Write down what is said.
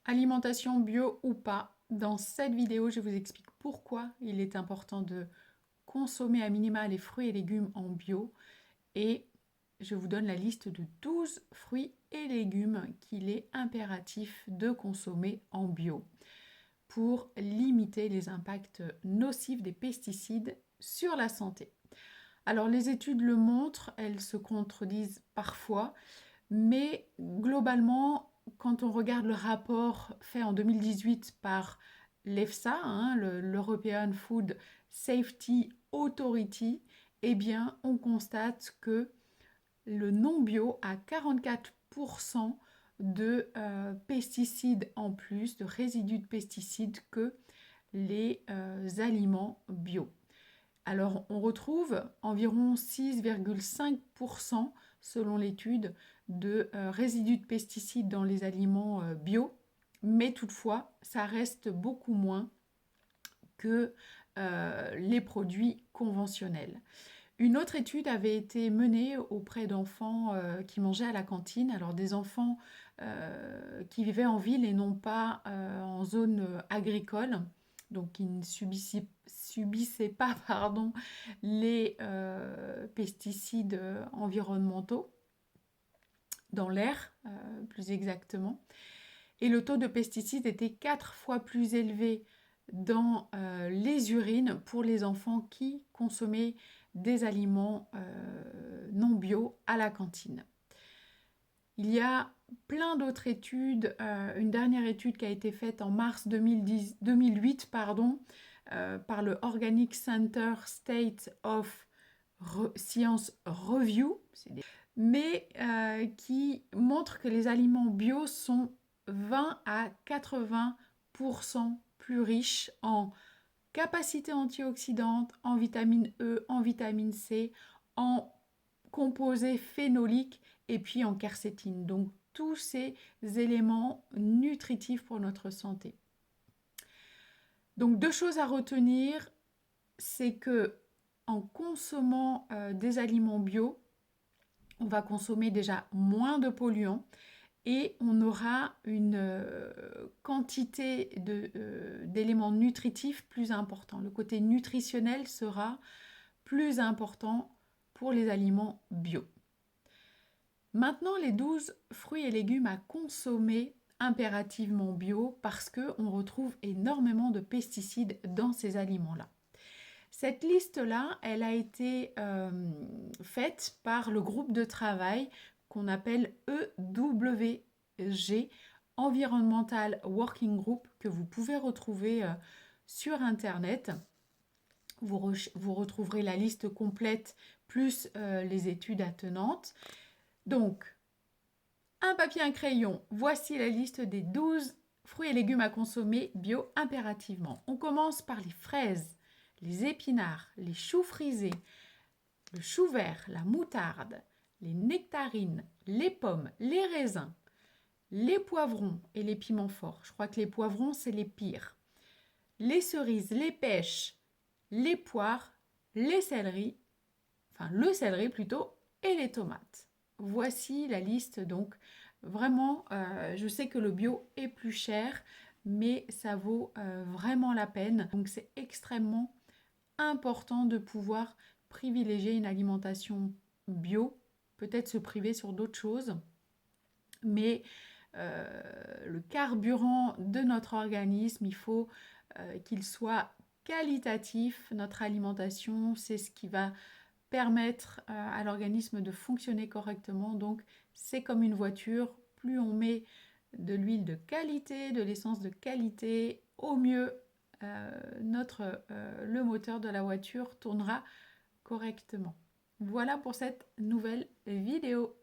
Alimentation bio ou pas, dans cette vidéo, je vous explique pourquoi il est important de consommer à minima les fruits et légumes en bio et je vous donne la liste de 12 fruits et légumes qu'il est impératif de consommer en bio pour limiter les impacts nocifs des pesticides sur la santé. Alors les études le montrent, elles se contredisent parfois, mais globalement, quand on regarde le rapport fait en 2018 par l'EFSA, l'European Food Safety Authority, eh bien, on constate que le non-bio a 44% de pesticides en plus, de résidus de pesticides que les aliments bio. Alors, on retrouve environ 6,5% selon l'étude de résidus de pesticides dans les aliments bio, mais toutefois, ça reste beaucoup moins que les produits conventionnels. Une autre étude avait été menée auprès d'enfants qui mangeaient à la cantine, alors des enfants qui vivaient en ville et non pas en zone agricole, donc qui ne subissaient pas pardon, les pesticides environnementaux dans l'air, plus exactement. Et le taux de pesticides était 4 fois plus élevé dans les urines pour les enfants qui consommaient des aliments non bio à la cantine. Il y a plein d'autres études, une dernière étude qui a été faite en mars 2008 par le Organic Center State of Science Review, mais qui montre que les aliments bio sont 20 à 80% plus riches en capacité antioxydante, en vitamine E, en vitamine C, en composés phénoliques et puis en quercétine. Donc tous ces éléments nutritifs pour notre santé. Donc deux choses à retenir, c'est que en consommant des aliments bio, on va consommer déjà moins de polluants et on aura une quantité d'éléments nutritifs plus important. Le côté nutritionnel sera plus important pour les aliments bio. Maintenant, les 12 fruits et légumes à consommer impérativement bio parce qu'on retrouve énormément de pesticides dans ces aliments-là. Cette liste-là, elle a été faite par le groupe de travail qu'on appelle EWG, Environmental Working Group, que vous pouvez retrouver sur Internet. Vous retrouverez la liste complète plus les études attenantes. Donc, un papier, un crayon, voici la liste des 12 fruits et légumes à consommer bio impérativement. On commence par les fraises, les épinards, les choux frisés, le chou vert, la moutarde, les nectarines, les pommes, les raisins, les poivrons et les piments forts. Je crois que les poivrons, c'est les pires. Les cerises, les pêches, les poires, les céleris, enfin le céleri plutôt, et les tomates. Voici la liste, donc vraiment, je sais que le bio est plus cher, mais ça vaut vraiment la peine. Donc c'est extrêmement important de pouvoir privilégier une alimentation bio, peut-être se priver sur d'autres choses, mais le carburant de notre organisme, il faut qu'il soit qualitatif. Notre alimentation, c'est ce qui va permettre à l'organisme de fonctionner correctement. Donc c'est comme une voiture, plus on met de l'huile de qualité, de l'essence de qualité, au mieux le moteur de la voiture tournera correctement. Voilà pour cette nouvelle vidéo.